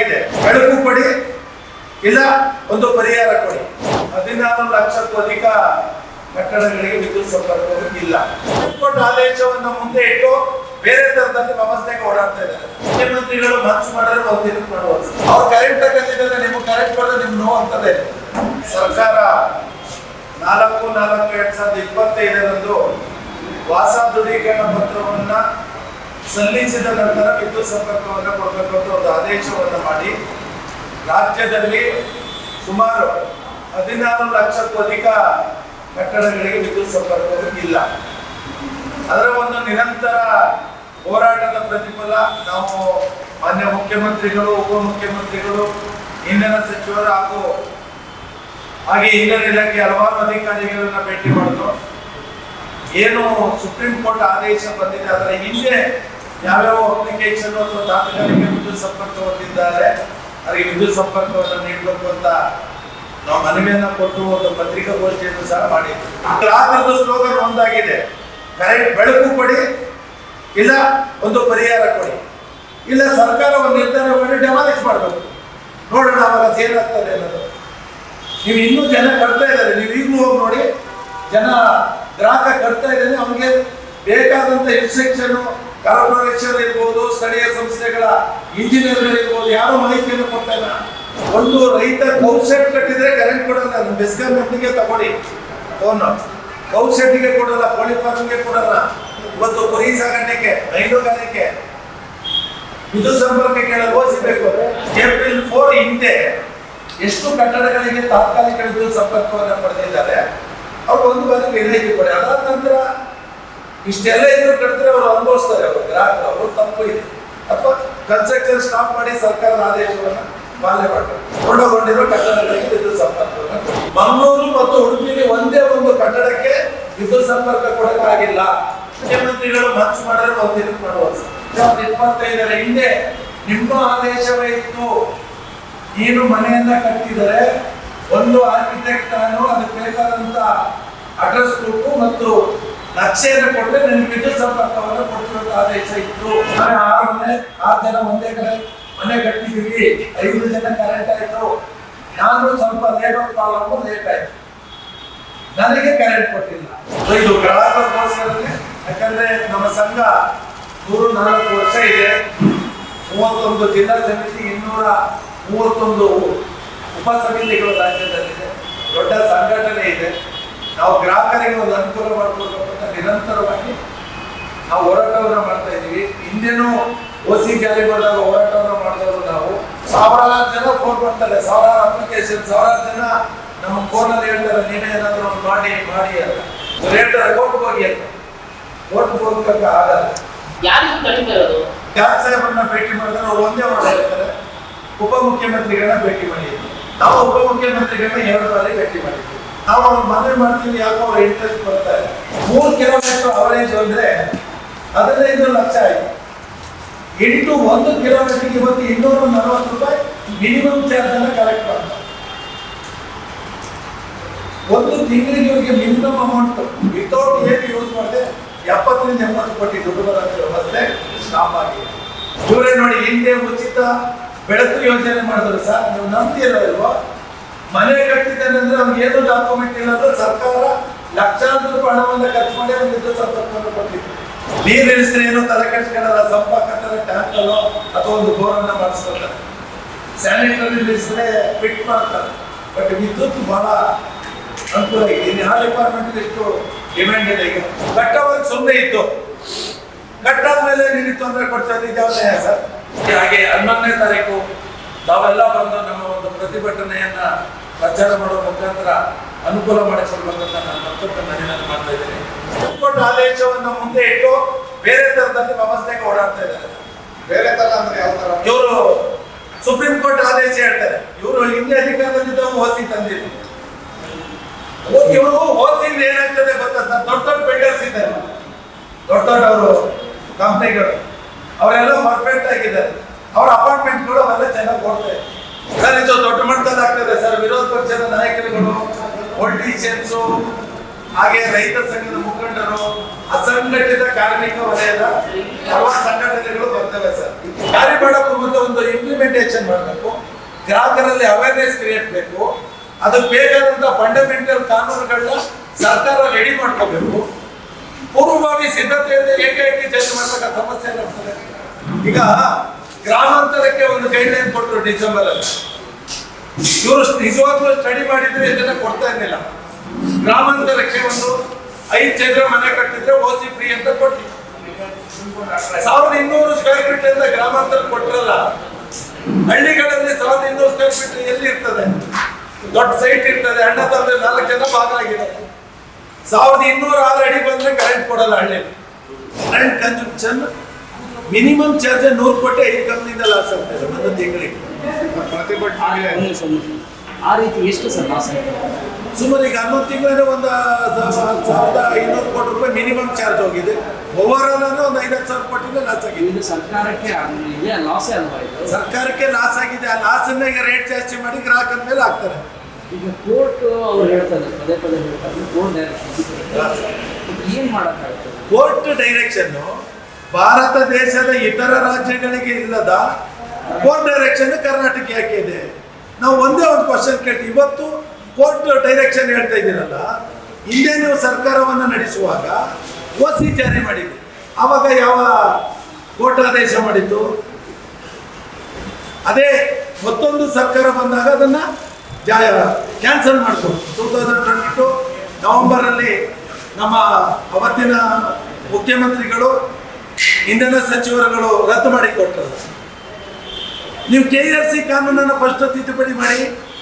ಒಂದಾಗಿದೆ. ಬೆಳಕು ಕೊಡಿ, ಇಲ್ಲ ಒಂದು ಪರಿಹಾರ ಕೊಡಿ. 16 ಲಕ್ಷಕ್ಕೂ ಅಧಿಕ ಕಟ್ಟಡಗಳಿಗೆ ವಿದ್ಯುತ್ ಸಂಪರ್ಕ ಇಲ್ಲ. ಕೋರ್ಟ್ ಆದೇಶವನ್ನು ಮುಂದೆ ಇಟ್ಟು ಬೇರೆ ತರದಲ್ಲಿ ವ್ಯವಸ್ಥೆಗೆ ಓಡಾಡ್ತಾ ಇದ್ದಾರೆ. ಮುಖ್ಯಮಂತ್ರಿಗಳು ಮನ್ಸು ಮಾಡಿದ್ರೆ ಒಂದು ದಿನಕ್ಕೆ ಮಾಡುವುದು. ಅವ್ರು ಕರೆಂಟ್ ತಗೊಂಡಿದ್ದಾರೆ, ನಿಮ್ಗೆ ಕರೆಂಟ್ ಕೊಡೋದು ನಿಮ್ ನೋವು ಅಂತದೆ. ಸರ್ಕಾರ 4/4/2025 ವಾಸ ದೃಢೀಕರಣ ಪತ್ರವನ್ನ ಸಲ್ಲಿಸಿದ ನಂತರ ವಿದ್ಯುತ್ ಸಂಪರ್ಕವನ್ನು ಕೊಡಬೇಕು ಅಂತ ಒಂದು ಆದೇಶವನ್ನು ಮಾಡಿ ರಾಜ್ಯದಲ್ಲಿ ಸುಮಾರು 16 ಲಕ್ಷಕ್ಕೂ ಅಧಿಕ ಕಟ್ಟಡಗಳಿಗೆ ವಿದ್ಯುತ್ ಸಂಪರ್ಕ ಇಲ್ಲ. ಅದರ ಒಂದು ನಿರಂತರ ಹೋರಾಟದ ಪ್ರತಿಫಲ ನಾವು ಮಾನ್ಯ ಮುಖ್ಯಮಂತ್ರಿಗಳು, ಉಪಮುಖ್ಯಮಂತ್ರಿಗಳು, ಇಂಧನ ಸಚಿವರು ಹಾಗೆ ಇಂಧನ ಇಲಾಖೆ ಹಲವಾರು ಅಧಿಕಾರಿಗಳನ್ನ ಭೇಟಿ ಮಾಡಿದ್ರು. ಏನು ಸುಪ್ರೀಂ ಕೋರ್ಟ್ ಆದೇಶ ಬಂದಿದೆ ಅದರ ಹಿಂದೆ ಯಾವ್ಯಾವ ಅಪ್ಲಿಕೇಶನ್ ಅಥವಾ ತಾತ್ಕಾಲಿಕ ವಿದ್ಯುತ್ ಸಂಪರ್ಕ ಹೊಂದಿದ್ದಾರೆ ಅವರಿಗೆ ವಿದ್ಯುತ್ ಸಂಪರ್ಕವನ್ನು ನೀಡಬೇಕು ಅಂತ ನಾವು ಮನವಿಯನ್ನ ಕೊಟ್ಟು ಒಂದು ಪತ್ರಿಕಾಗೋಷ್ಠಿಯನ್ನು ಸಹ ಮಾಡಿದ್ವಿ. ಗ್ರಾಹಕರದ ಸ್ಲೋಗನ್ ಒಂದಾಗಿದೆ, ಕರೆಂಟ್ ಬೆಳಕು ಕೊಡಿ, ಇಲ್ಲ ಒಂದು ಪರಿಹಾರ ಕೊಡಿ. ಇಲ್ಲ ಸರ್ಕಾರ ಒಂದು ನಿರ್ಧಾರ ಮಾಡಿ ಡೆಮಾಲಿಷ್ ಮಾಡಬೇಕು, ನೋಡೋಣ ಅವಾಗ ಏನಾಗ್ತದೆ ಅನ್ನೋದು. ನೀವು ಇನ್ನೂ ಜನ ಕಟ್ತಾ ಇದ್ದಾರೆ, ನೀವು ಈಗಲೂ ಹೋಗಿ ನೋಡಿ, ಜನ ಗ್ರಾಹಕ ಕಟ್ತಾ ಇದ್ದಾನೆ. ಅವನಿಗೆ ಬೇಕಾದಂಥ ಇನ್ಸ್ಟ್ರಕ್ಷನ್ ಕಾರ್ಪೊರೇಷನ್ ಇರ್ಬೋದು, ಸ್ಥಳೀಯ ಸಂಸ್ಥೆಗಳ ಇಂಜಿನಿಯರ್ಗಳಿರ್ಬೋದು, ಯಾರು ಮಾಹಿತಿಯನ್ನು ಕೊಡ್ತಾ ಇಲ್ಲ. ಒಂದು ರೈತ ಕೌಶೆಟ್ ಕಟ್ಟಿದ್ರೆ ಕರೆಂಟ್ ಕೊಡಲ್ಲ. ಬೆಸ್ಕಾಂ ಕಂಪ್ನಿಗೆ ತಗೊಳ್ಳಿ ಫೋನ್, ಕೌಶೆಟ್ಗೆ ಕೊಡಲ್ಲ, ಕೋಳಿ ಫಾರ್ಮ್ಗೆ ಕೊಡಲ್ಲ. ಇವತ್ತು ಕುರಿ ಸಾಗಾಣಿಕೆ, ಹೈನುಗಾರಿಕೆ ವಿದ್ಯುತ್ ಸಂಪರ್ಕ ಕೇಳಲು ಓದಿಸಬೇಕು. ಏಪ್ರಿಲ್ 4 ಹಿಂದೆ ಎಷ್ಟು ಕಟ್ಟಡಗಳಿಗೆ ತಾತ್ಕಾಲಿಕ ವಿದ್ಯುತ್ ಸಂಪರ್ಕವನ್ನು ಪಡೆದಿದ್ದಾರೆ ಅವ್ರು ಒಂದು ಬಾರಿ ವಿನಾಯಿತಿ ಕೊಡಿ. ಅದಾದ ನಂತರ ಇಷ್ಟೆಲ್ಲ ಇದ್ರು ಕಟ್ಟಿದ್ರೆ ಅವರು ಅನುಭವಿಸ್ತಾರೆ. ಅವರು ಗ್ರಾಹಕರು, ಅವರು ತಪ್ಪು ಇದೆ. ಅಥವಾ ಕನ್ಸ್ಟ್ರಕ್ಷನ್ ಸ್ಟಾಪ್ ಮಾಡಿ ಸರ್ಕಾರದ ಆದೇಶವನ್ನು ಪಾಲನೆ ಮಾಡಬೇಕು. ಕೊಂಡಗೊಂಡಿರೋ ಕಟ್ಟಡಗಳಿಗೆ ವಿದ್ಯುತ್ ಸಂಪರ್ಕವನ್ನು ಕೊಡಿ. ಮಂಗಳೂರು ಮತ್ತು ಉಡುಪಿಗೆ ಒಂದೇ ಒಂದು ಕಟ್ಟಡಕ್ಕೆ ವಿದ್ಯುತ್ ಸಂಪರ್ಕ ಕೊಡಕ್ಕಾಗಿಲ್ಲ. ಮುಖ್ಯಮಂತ್ರಿಗಳು ಮನ್ಸು ಮಾಡಿದ್ರೆ ಒಂದು ದಿನಕ್ಕೆ ಮಾಡುವುದು. 2025 ಹಿಂದೆ ನಿಮ್ಮ ಆದೇಶವೇ ಇತ್ತು. ಏನು ಮನೆಯನ್ನ ಕಟ್ಟಿದರೆ ಒಂದು ಆರ್ಕಿಟೆಕ್ಟ್ ಅದಕ್ಕೆ ಬೇಕಾದಂತ ಅಡ್ರೆಸ್ ಬುಕ್ ಮತ್ತು ನಕ್ಷೆಯನ್ನು ಕೊಟ್ಟರೆ ನಿಮ್ಗೆ ವಿದ್ಯುತ್ ಸಂಪರ್ಕವನ್ನು ಕೊಡ್ತಿರೋ ಆದೇಶ ಇತ್ತು. 6 ಜನ ಒಂದೇ ಕಡೆ ಮನೆ ಕಟ್ಟಿದ್ದೀವಿ, 5 ಜನ ಕರೆಂಟ್ ಆಯ್ತು. ನಾನು ಸ್ವಲ್ಪ ಲೇಬರ್ ಪ್ರಾಬ್ಲಮ್ ಲೇಟ್ ಆಯ್ತು, ನನಗೆ ಕರೆಂಟ್ ಕೊಟ್ಟಿಲ್ಲ. ಇದು ಗ್ರಾಹಕರಿಗೋಸ್ಕರನೇ. ಯಾಕಂದ್ರೆ ನಮ್ಮ ಸಂಘ 104 ವರ್ಷ ಇದೆ, 31 ಜಿಲ್ಲಾ ಸಮಿತಿ, 231 ಉಪ ಸಮಿತಿಗಳು ರಾಜ್ಯದಲ್ಲಿದೆ, ದೊಡ್ಡ ಸಂಘಟನೆ ಇದೆ. ನಾವು ಗ್ರಾಹಕರಿಗೆ ಒಂದು ಅನುಕೂಲ ಮಾಡಿಕೊಡ್ಬೇಕು ಅಂತ ನಿರಂತರವಾಗಿ ನಾವು ಹೋರಾಟವನ್ನು ಮಾಡ್ತಾ ಇದ್ದೀವಿ. ಹಿಂದೆನೂ OC ಜಾರಿ ಮಾಡಿದಾಗ ಹೋರಾಟವನ್ನು ಮಾಡಿದವರು ನಾವು. ಸಾವಿರಾರು ಜನ ಫೋನ್ ಮಾಡ್ತಾರೆ, ಸಾವಿರಾರು ಅಪ್ಲಿಕೇಶನ್, ಸಾವಿರಾರು ಜನ ನಮ್ಮ ಫೋನಲ್ಲಿ ಹೇಳ್ತಾರೆ ನೀವೇ ಏನಾದರೂ ಒಂದು ಮಾಡಿ ಅಂತ. ಅವ್ರು ಹೇಳ್ತಾರೆ ಕೋರ್ಟ್ಗೆ ಹೋಗಿ ಅಂತ. ಕೋರ್ಟ್ಗೆ ಹೋಗಕ್ಕೆ ಆಗಲ್ಲ. ಯಾರು ಸಾಹೇಬರನ್ನ ಭೇಟಿ ಮಾಡಿದ್ರೆ ಅವ್ರು ಒಂದೇ ಮಾಡಿ ಹೇಳ್ತಾರೆ, ಉಪಮುಖ್ಯಮಂತ್ರಿಗಳನ್ನ ಭೇಟಿ ಮಾಡಿದ್ವಿ. ನಾವು ಉಪಮುಖ್ಯಮಂತ್ರಿಗಳನ್ನ 2 ಬಾರಿ ಭೇಟಿ ಮಾಡಿದ್ವಿ. ನಾವು ಅವ್ರು ಮನವಿ ಮಾಡ್ತೀವಿ, ಯಾಕೋ ಅವ್ರ ಇಂಟ್ರೆಸ್ಟ್ ಬರ್ತಾ ಇದೆ. 3 ಕಿಲೋಮೀಟರ್ ಅವರೇಜ್ ಅಂದ್ರೆ 15 ಲಕ್ಷ ಆಯ್ತು. 1 ಕಿಲೋಮೀಟರ್ಗೆ ಇವತ್ತು 240 ರೂಪಾಯಿ ಮಿನಿಮಮ್ ಚಾರ್ಜ್ ಅನ್ನ ಕಲೆಕ್ಟ್ ಮಾಡ್ತಾರೆ. ಒಂದು ತಿಂಗಳಿಗೆ ಇವರಿಗೆ ಮಿನಿಮಮ್ ಅಮೌಂಟ್ ವಿತೌಟ್ ಏನು ಯೂಸ್ ಮಾಡಿದೆ 70 ರಿಂದ 80 ಕೋಟಿ ದುಡ್ಡು ಬರೋದು ವ್ಯವಸ್ಥೆ ಸ್ಟಾಪ್ ಆಗಿದೆ. ಇವರೇ ನೋಡಿ, ಹಿಂದೆ ಉಚಿತ ಬೆಳಕು ಯೋಜನೆ ಮಾಡಿದ್ರು ಸರ್. ನೀವು ನಂಬ್ತಿರೋ ಮನೆ ಕಟ್ಟಿದ್ದೇನೆ ಅಂದ್ರೆ ಅವ್ರಿಗೆ ಏನು ಡಾಕ್ಯುಮೆಂಟ್ ಇಲ್ಲಂದ್ರೆ ಸರ್ಕಾರ ಲಕ್ಷಾಂತರ ರೂಪಾಯಿ ಹಣವನ್ನು ಖರ್ಚು ಮಾಡಿ ಅವ್ರಿಗೆ ವಿದ್ಯುತ್ ಸಂಪರ್ಕವನ್ನು ಕೊಟ್ಟಿದ್ರು. ನೀರು ಇಳಿಸಿದ್ರೆ ಏನು ತಲೆ ಕೆಡಿಸ್ಕೊಳ್ಳಲ್ಲ, ಸಂಪರ್ಕ ಟ್ಯಾಂಕ್ ಅಲ್ಲೋ ಅಥವಾ ಒಂದು ಬೋರನ್ನ ಮಾಡಿಸ್ಕೊಳ್ತಾರೆ. ಸ್ಯಾನಿಟರಿ ಇಳಿಸಿದ್ರೆ ಫಿಟ್ ಮಾಡ್ತಾರೆ. ಬಟ್ ವಿದ್ಯುತ್ ಬಹಳ ಅನುಕೂಲ ಇದೆ. ಯಾವ ಡಿಪಾರ್ಟ್ಮೆಂಟ್ ಎಷ್ಟು ಡಿಮ್ಯಾಂಡ್ ಇದೆ. ಈಗ ಕಟ್ಟೋವಾಗ ಸುಮ್ಮನೆ ಇತ್ತು, ಕಟ್ಟಾದ್ಮೇಲೆ ನಿಮಗೆ ತೊಂದರೆ ಕೊಡ್ತಾ ಇದ್ದಿದ್ದೆ ಸರ್. ಹಾಗೆ 11ನೇ ತಾರೀಕು ನಾವೆಲ್ಲ ಬಂದು ನಮ್ಮ ಒಂದು ಪ್ರತಿಭಟನೆಯನ್ನ ಪ್ರಚಾರ ಮಾಡುವ ಮುಖಾಂತರ ಅನುಕೂಲ ಮಾಡಿಕೊಡ್ಬೇಕಂತ ನಾನು ಮತ್ತೊಮ್ಮೆ ಮನವಿಯನ್ನು ಮಾಡ್ತಾ ಇದ್ದೀನಿ. ಸುಪ್ರೀಂ ಕೋರ್ಟ್ ಆದೇಶವನ್ನು ಮುಂದೆ ಇಟ್ಟು ಬೇರೆ ತರದಲ್ಲಿ ವ್ಯವಸ್ಥೆಗೆ ಓಡಾಡ್ತಾ ಇದ್ದಾರೆ. ಬೇರೆ ತರ ಅಂದ್ರೆ ಯಾವ ತರ? ಇವರು ಸುಪ್ರೀಂ ಕೋರ್ಟ್ ಆದೇಶ ಹೇಳ್ತಾರೆ, ಇವರು ಹಿಂದೆ ಅಧಿಕಾರದಲ್ಲಿದ್ದವು ಓಸಿ ತಂದಿದ್ರು. ಇವರು ಓಸಿಂದ ಏನಾಗ್ತದೆ ಗೊತ್ತಾ ಸರ್? ದೊಡ್ಡ ಬಿಲ್ಡರ್ಸ್ ಇದ್ದಾರೆ, ದೊಡ್ಡವರು ಕಂಪ್ನಿಗಳು, ಅವರೆಲ್ಲ ಪರ್ಫೆಕ್ಟ್ ಆಗಿದ್ದಾರೆ. ಅವರ ಅಪಾರ್ಟ್ಮೆಂಟ್ಗಳು ಅವೆಲ್ಲ ಚೆನ್ನಾಗಿ ಓಡ್ತಾರೆ ಸರ್. ಇದು ದೊಡ್ಡ ಮಟ್ಟದಲ್ಲಿ ಆಗ್ತದೆ ಸರ್. ವಿರೋಧ ಪಕ್ಷದ ನಾಯಕರುಗಳು, ಪೊಲಿಟಿಷಿಯನ್ಸು, ಹಾಗೆ ರೈತ ಸಂಘದ ಮುಖಂಡರು, ಅಸಂಘಟಿತ ಕಾರ್ಮಿಕ ವಲಯದ ಹಲವಾರು ಸಂಘಟನೆಗಳು ಬರ್ತವೆ ಸರ್. ಜಾರಿ ಮಾಡೋಕ್ಕೂ ಮುಂದೆ ಒಂದು ಇಂಪ್ಲಿಮೆಂಟ್ ಇಂಪ್ಲಿಮೆಂಟೇಷನ್ ಮಾಡಬೇಕು, ಗ್ರಾಹಕರಲ್ಲಿ ಅವೇರ್ನೆಸ್ ಕ್ರಿಯೇಟ್ ಬೇಕು, ಅದಕ್ಕೆ ಬೇಕಾದಂಥ ಫಂಡಮೆಂಟಲ್ ಕಾನೂನುಗಳನ್ನ ಸರ್ಕಾರ ರೆಡಿ ಮಾಡ್ಕೋಬೇಕು. ಪೂರ್ವಭಾವಿ ಸಿದ್ಧತೆಯಿಂದ ಏಕೈಕಿ ಜಾರಿ ಮಾಡಿದಾಗ ಸಮಸ್ಯೆ ಏನಾಗ್ತದೆ. ಈಗ ಗ್ರಾಮಾಂತರಕ್ಕೆ ಒಂದು ಗೈಡ್ಲೈನ್ ಕೊಟ್ಟರು ಡಿಸೆಂಬರ್ ಅಲ್ಲಿ. ಇವರು ನಿಜವಾಗ್ಲೂ ಸ್ಟಡಿ ಮಾಡಿದ್ರೆ ಇದನ್ನ ಕೊಡ್ತಾ ಇರಲಿಲ್ಲ. ಗ್ರಾಮಾಂತರಕ್ಕೆ ಒಂದು 5 ಚದರ ಮನೆ ಕಟ್ಟಿದ್ರೆ ಓಸಿ ಫ್ರೀ ಅಂತ ಕೊಟ್ಟು 1200 ಸ್ಕ್ವೇರ್ ಫೀಟ್ ಅಂತ ಗ್ರಾಮಾಂತರ ಕೊಟ್ಟರಲ್ಲ. ಹಳ್ಳಿಗಳಲ್ಲಿ 1200 ಸ್ಕ್ವೇರ್ ಫೀಟ್ ಎಲ್ಲಿ ಇರ್ತದೆ? ದೊಡ್ಡ ಸೈಟ್ ಇರ್ತದೆ, ಅಣ್ಣ ತಂದೆ 4 ಜನ ಭಾಗವಾಗಿದ್ದಾರೆ. 1200 ಅಡಿ ಬಂದ್ರೆ ಕರೆಂಟ್ ಕೊಡಲ್ಲ ಹಳ್ಳಿಯಲ್ಲಿ. ಕರೆಂಟ್ ಕನ್ಸಂಪ್ಷನ್ ಮಿನಿಮಮ್ ಚಾರ್ಜ್ 100 ಕೊಟ್ಟು 5 ಕಂಪ್ನಿಯಿಂದ ಲಾಸ್ ಆಗ್ತದೆ ಒಂದು ತಿಂಗಳಿಗೆ. ಆ ರೀತಿ ಎಷ್ಟು ಸರ್ ಲಾಸ್ ಆಗಿದೆ? ಸುಮಾರು ಈಗ 11 ತಿಂಗಳಿಗೆ ಒಂದು 1500 ಕೋಟಿ ರೂಪಾಯಿ ಮಿನಿಮಮ್ ಚಾರ್ಜ್ ಹೋಗಿದೆ. ಓವರ್ ಆಲ್ ಅಂದ್ರೆ ಒಂದು 5,000 ಕೋಟಿಗೆ ಲಾಸ್ ಆಗಿದೆ. ಇದು ಸರ್ಕಾರಕ್ಕೆ ಇದೆ ಲಾಸೇ ಅಲ್ವಾ ಇದು? ಸರ್ಕಾರಕ್ಕೆ ಲಾಸ್ ಆಗಿದೆ. ಆ ಲಾಸನ್ನ ಈಗ ರೇಟ್ ಜಾಸ್ತಿ ಮಾಡಿ ಗ್ರಾಹಕರ ಮೇಲೆ ಹಾಕ್ತಾರೆ. ಈಗ ಕೋರ್ಟ್ ಅವ್ರು ಹೇಳ್ತಾರೆ, ಪದೇ ಪದೇ ಹೇಳ್ತಾರೆ ಕೋರ್ಟ್ ಡೈರೆಕ್ಷನ್ ಏನು ಮಾಡೋಕ್ಕಾಗ್ತದೆ? ಕೋರ್ಟ್ ಡೈರೆಕ್ಷನ್ ಭಾರತ ದೇಶದ ಇತರ ರಾಜ್ಯಗಳಿಗೆ ಇಲ್ಲದ ಕೋರ್ಟ್ ಡೈರೆಕ್ಷನ್ ಕರ್ನಾಟಕ ಯಾಕೆ ಇದೆ? ನಾವು ಒಂದೇ ಒಂದು ಕ್ವಶನ್ ಕೇಳ್ತೀವಿ. ಇವತ್ತು ಕೋರ್ಟ್ ಡೈರೆಕ್ಷನ್ ಹೇಳ್ತಾ ಇದ್ದೀರಲ್ಲ, ಹಿಂದೆ ನೀವು ಸರ್ಕಾರವನ್ನು ನಡೆಸುವಾಗ ಓಸಿ ಜಾರಿ ಮಾಡಿದ್ರಿ, ಆವಾಗ ಯಾವ ಕೋರ್ಟ್ ಆದೇಶ ಮಾಡಿತ್ತು? ಅದೇ ಮತ್ತೊಂದು ಸರ್ಕಾರ ಬಂದಾಗ ಅದನ್ನ ಕ್ಯಾನ್ಸಲ್ ಮಾಡ್ಕೊಂಡು 2022 ನವೆಂಬರಲ್ಲಿ ನಮ್ಮ ಅವತ್ತಿನ ಮುಖ್ಯಮಂತ್ರಿಗಳು ಇಂಧನ ಸಚಿವರುಗಳು ರದ್ದು ಮಾಡಿ ಕೊಟ್ಟರು. ನೀವು KRC ಕಾನೂನನ್ನು ಫಸ್ಟ್ ತಿದ್ದುಪಡಿ ಮಾಡಿ